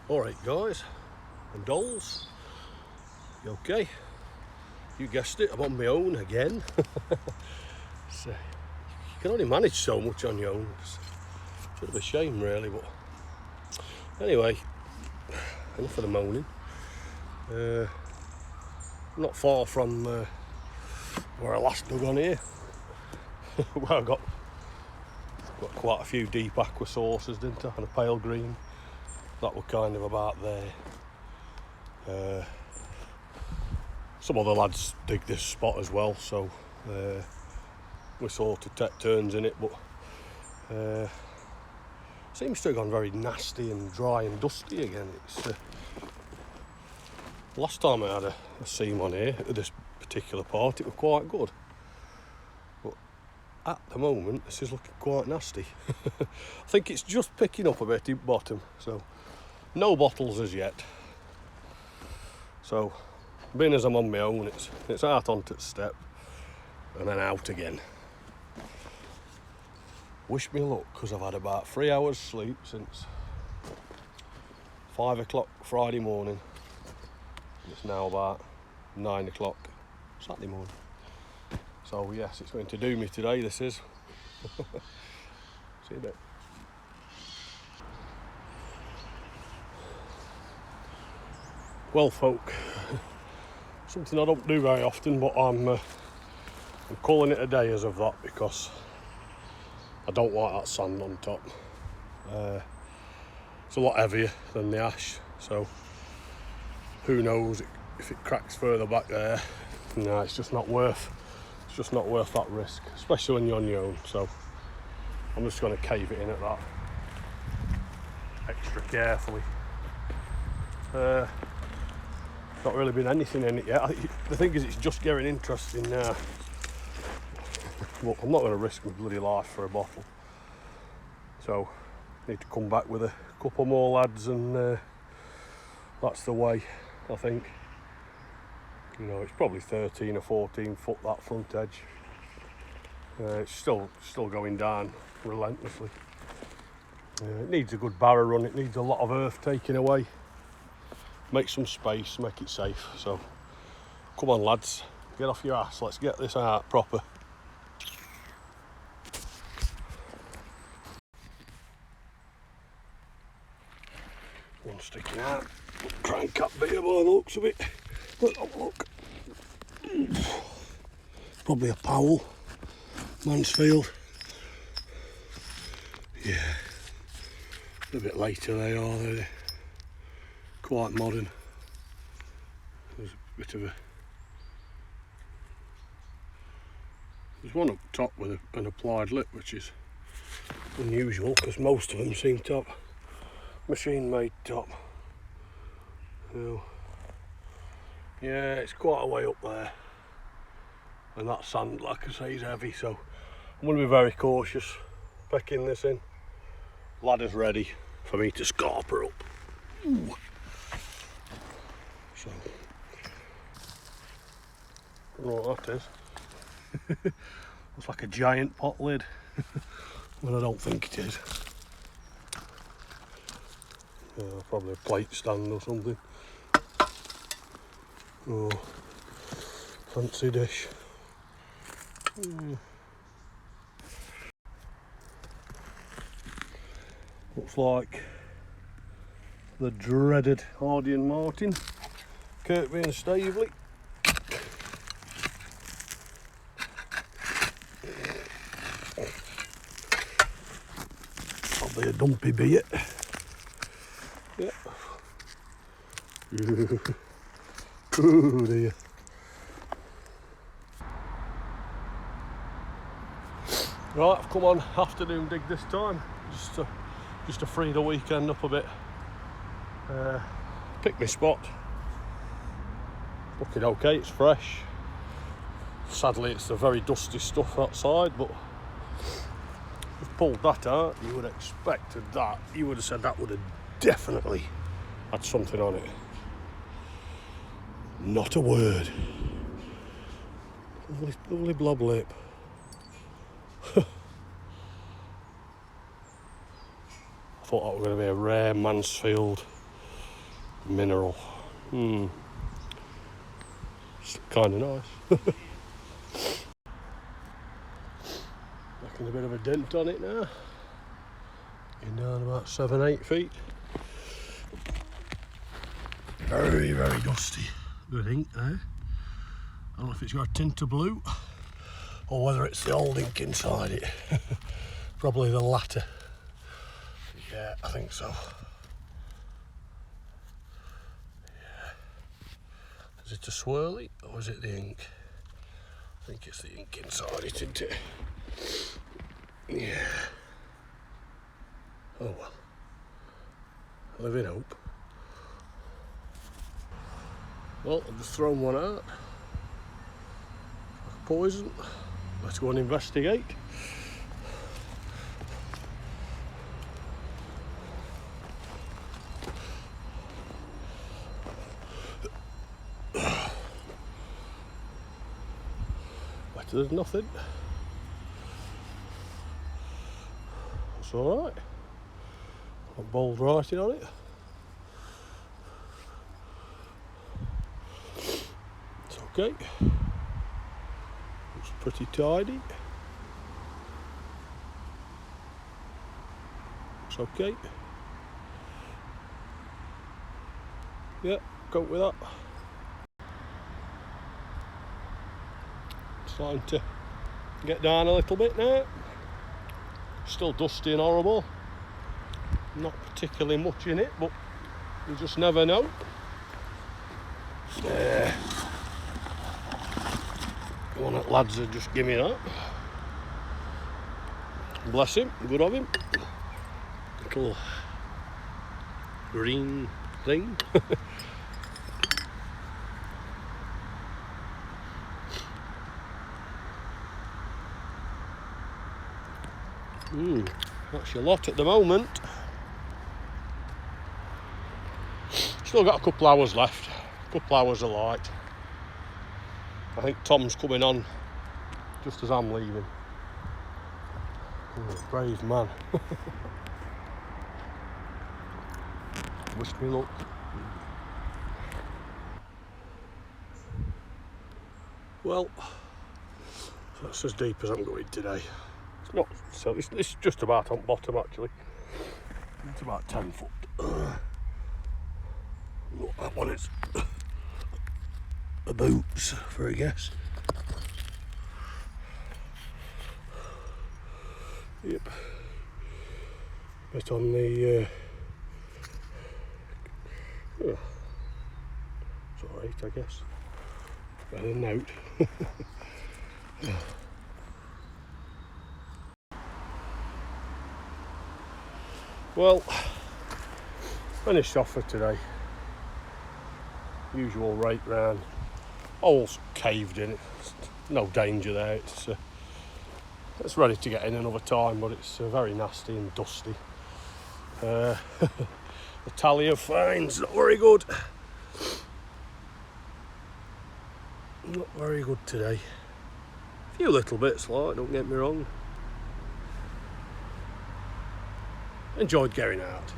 Alright guys and dolls, you okay? You guessed it, I'm on my own again. So, you can only manage so much on your own. It's a bit of a shame really, but anyway, enough of the moaning. Not far from where I last dug on here. Well, I got quite a few deep aqua sources, didn't I, and a pale green. That were kind of about there. Some other lads dig this spot as well, so we sort of take turns in it, but seems to have gone very nasty and dry and dusty again. It's last time I had a seam on here at this particular part, it was quite good, but at the moment this is looking quite nasty. I think it's just picking up a bit in bottom, so no bottles as yet. So being as I'm on my own, it's out onto the step and then out again. Wish me luck, because I've had about 3 hours sleep since 5 o'clock Friday morning. It's now about 9 o'clock Saturday morning. So yes, it's going to do me today, this is. See you in a bit. Well folk, something I don't do very often, but I'm calling it a day as of that, because I don't like that sand on top. It's a lot heavier than the ash, so who knows if it cracks further back there. No, it's just not worth that risk, especially when you're on your own. So I'm just going to cave it in at that extra carefully. Not really been anything in it yet. The thing is, it's just getting interesting now. But I'm not going to risk my bloody life for a bottle. So need to come back with a couple more lads, and that's the way, I think. You know, it's probably 13 or 14 foot, that front edge. It's still going down relentlessly. It needs a good barrow run. It needs a lot of earth taken away. Make some space, make it safe. So come on lads, get off your ass, let's get this out proper. One sticking out, crank cap beer by the looks of it. Look. Probably a Powell, Mansfield. Yeah, a bit later they are, they're quite modern. There's a bit of there's one up top with an applied lip, which is unusual because most of them seem to have machine made top. So, yeah, it's quite a way up there, and that sand, like I say, is heavy, so I'm going to be very cautious pecking this in. Ladder's ready for me to scarp her up. Ooh. So, I don't know what that is. Looks like a giant pot lid, but I don't think it is. Probably a plate stand or something. Oh, fancy dish. Looks like the dreaded Hardy and Martin, Kirkby and Stavely. Probably a dumpy beer. Yeah. Oh dear. Right, I've come on afternoon dig this time, just to free the weekend up a bit. Pick my spot. Looking okay, it's fresh. Sadly, it's the very dusty stuff outside, but we've pulled that out. You would have expected that. You would have said that would have definitely had something on it. Not a word. Lovely blob lip. I thought that was going to be a rare Mansfield mineral. It's kind of nice. Making a bit of a dent on it now. Getting down about 7-8 feet. Very, very dusty. Good ink there. I don't know if it's got a tint of blue or whether it's the old ink inside it. Probably the latter. Yeah, I think so. Yeah. Is it a swirly or is it the ink? I think it's the ink inside it, isn't it? Yeah. Oh well. I live in hope. Well, I've just thrown one out. Poison. Let's go and investigate. Better than nothing. It's alright. Got bold writing on it. It's okay. Looks pretty tidy. It's okay. Yeah, cope with that. Starting to get down a little bit now. Still dusty and horrible. Not particularly much in it, but you just never know. One of the lads had just give me that. Bless him, good of him. Little green thing. That's your lot at the moment. Still got a couple hours left. A couple hours of light. I think Tom's coming on just as I'm leaving. Brave man. Wish me luck. Well, that's as deep as I'm going today. It's not so. It's just about on bottom actually. It's about 10 foot. Look, that one is the boots for a guess. Yep. Bit on the. It's alright, I guess. Better than out. Well, finished off for today. Usual rake round. Hole's caved in. It's no danger there. It's ready to get in another time, but it's very nasty and dusty. The tally of fines not very good. Not very good today. A few little bits, like, don't get me wrong. Enjoyed getting out.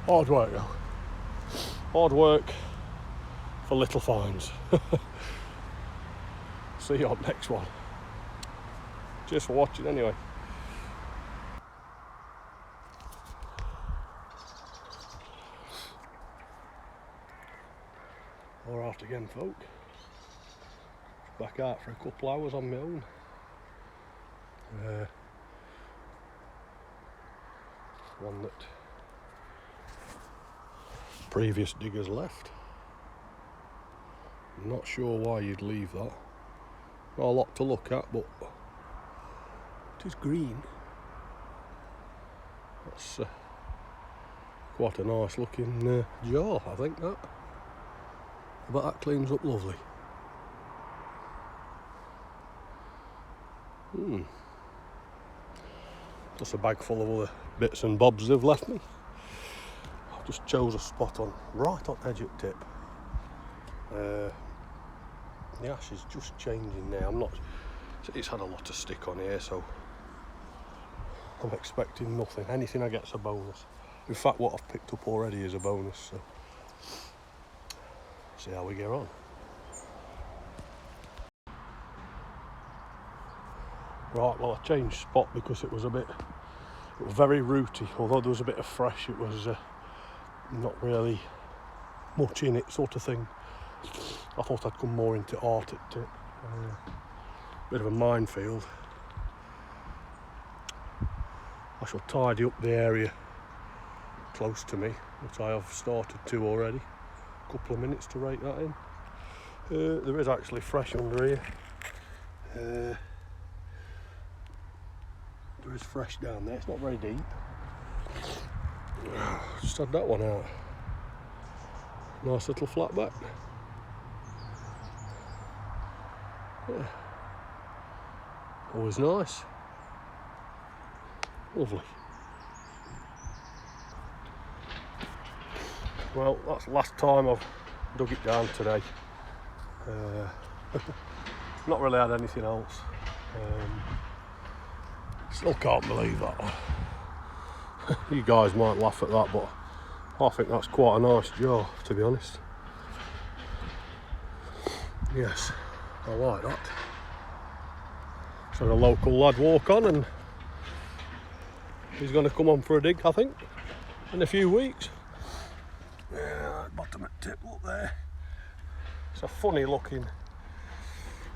Hard work though. Hard work for little fines. See you on the next one. Cheers for watching anyway. All out again, folk. Back out for a couple hours on my own. One that previous diggers left. I'm not sure why you'd leave that. Not a lot to look at, but it is green. That's quite a nice looking jar, I think that. But that cleans up lovely. Plus a bag full of other bits and bobs they've left me. I just chose a spot right on edge of tip. The ash is just changing now. It's had a lot of stick on here, so I'm expecting nothing. Anything I get's a bonus. In fact, what I've picked up already is a bonus. So see how we get on. Right, well I changed spot because it was very rooty. Although there was a bit of fresh, it was not really much in it, sort of thing. I thought I'd come more into Arctic tip. Bit of a minefield. I shall tidy up the area close to me, which I have started to already. A couple of minutes to rake that in. There is actually fresh under here. There is fresh down there. It's not very deep. Just had that one out. Nice little flatback. Yeah. Always nice. Lovely. Well, that's the last time I've dug it down today. Not really had anything else. Still can't believe that. You guys might laugh at that, but I think that's quite a nice jaw, to be honest. Yes, I like that. So the local lad walk on, and he's going to come on for a dig, I think, in a few weeks. Yeah, bottom of the tip, look there. It's a funny looking,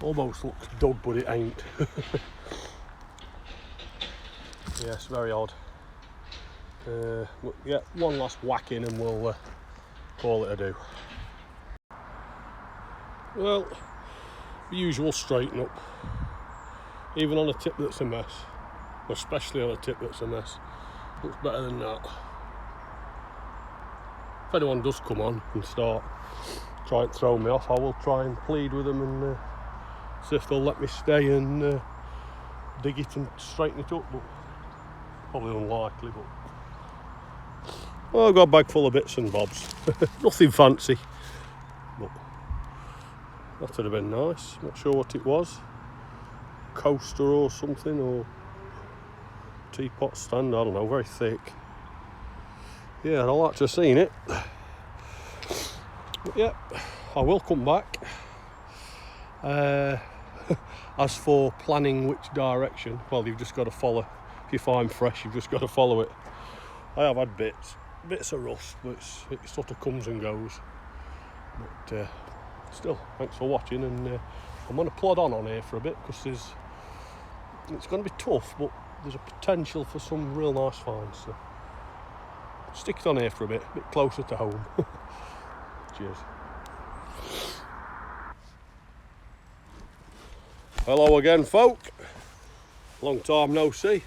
almost looks dug, but it ain't. Yes, very odd. Yeah, one last whack in and we'll call it a do. Well, the usual straighten up. Even on a tip that's a mess, especially on a tip that's a mess, looks better than that. If anyone does come on and start try and throw me off, I will try and plead with them and see if they'll let me stay and dig it and straighten it up, but probably unlikely. But well, I've got a bag full of bits and bobs. Nothing fancy, but that would have been nice. Not sure what it was. Coaster or something, or teapot stand, I don't know, very thick. Yeah, I'd like to have seen it. But yeah, I will come back. As for planning which direction, well, you've just got to follow. If you find fresh, you've just got to follow it. I have had bits of rust, but it sort of comes and goes. But still, thanks for watching, and I'm going to plod on here for a bit because it's going to be tough, but there's a potential for some real nice finds. So stick it on here for a bit closer to home. Cheers. Hello again, folk. Long time no see.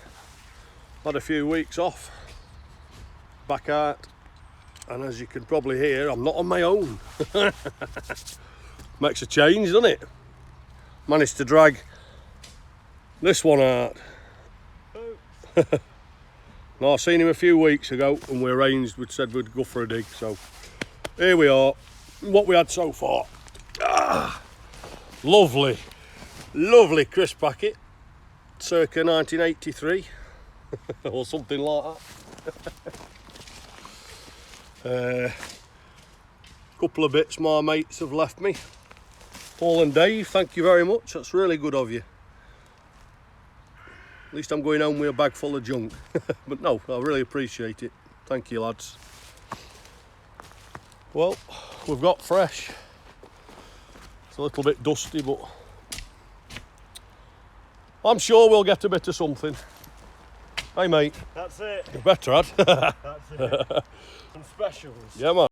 Had a few weeks off. Back out, and as you can probably hear, I'm not on my own. Makes a change, doesn't it? Managed to drag this one out. Now, I seen him a few weeks ago and we said we'd go for a dig, so here we are. What we had so far. Lovely crisp packet, circa 1983 or something like that. Couple of bits my mates have left me. Paul and Dave, thank you very much, that's really good of you. At least I'm going home with a bag full of junk. But no, I really appreciate it. Thank you, lads. Well, we've got fresh. It's a little bit dusty, but I'm sure we'll get a bit of something. Hey, mate. That's it. You better had. That's it. Some specials. Yeah, man.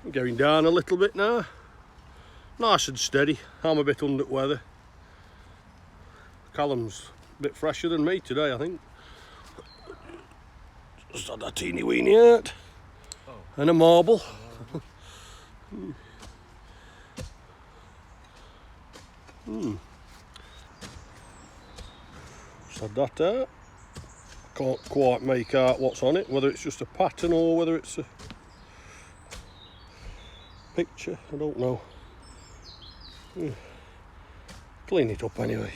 I'm going down a little bit now. Nice and steady. I'm a bit under the weather. Callum's a bit fresher than me today, I think. Just had a teeny weeny out. Oh. And a marble. Just had that out. Can't quite make out what's on it, whether it's just a pattern or whether it's a picture, I don't know. Clean it up anyway.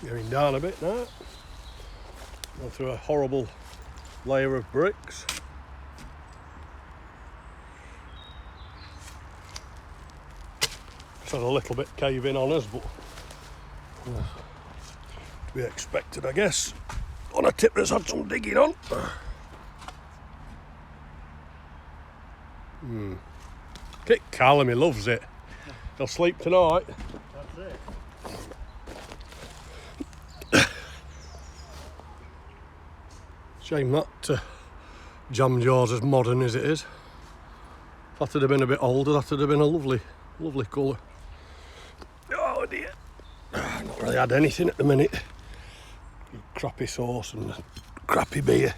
Yeah, Wearing down a bit now. Going through a horrible layer of bricks. Just had a little bit cave in on us, but to be expected, I guess, on a tip that's had some digging on. Kit Callum, he loves it. He'll sleep tonight. That's it. Shame that jam jar's as modern as it is. If that had been a bit older, that would have been a lovely, lovely colour. Oh dear. Not really had anything at the minute. Crappy sauce and crappy beer.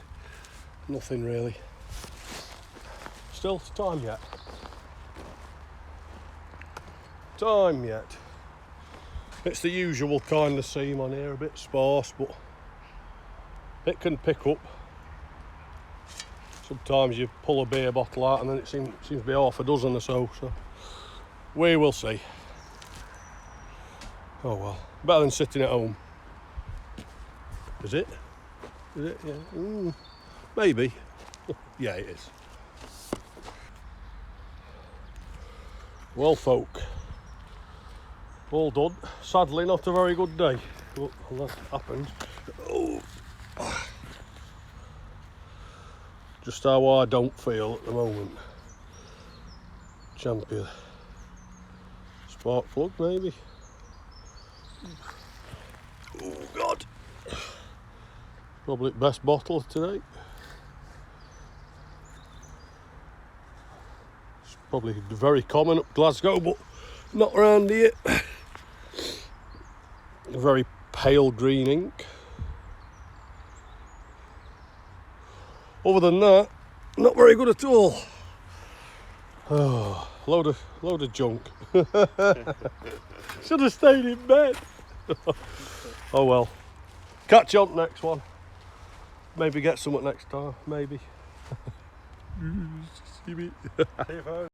Nothing really. Still time yet. Time yet. It's the usual kind of seam on here, a bit sparse, but it can pick up. Sometimes you pull a beer bottle out and then it seems to be half a dozen or so, so we will see. Oh well, better than sitting at home. Is it? Is it? Yeah. Maybe. Yeah, it is. Well, folk, all done. Sadly, not a very good day, but that happened. Oh. Just how I don't feel at the moment. Champion. Spark plug, maybe. Oh God. Probably the best bottle today. It's probably very common up Glasgow, but not around here. A very pale green ink. Other than that, not very good at all. Oh, load of junk. Should have stayed in bed. Oh well. Catch you on the next one. Maybe get something next time. Maybe. See you, folks.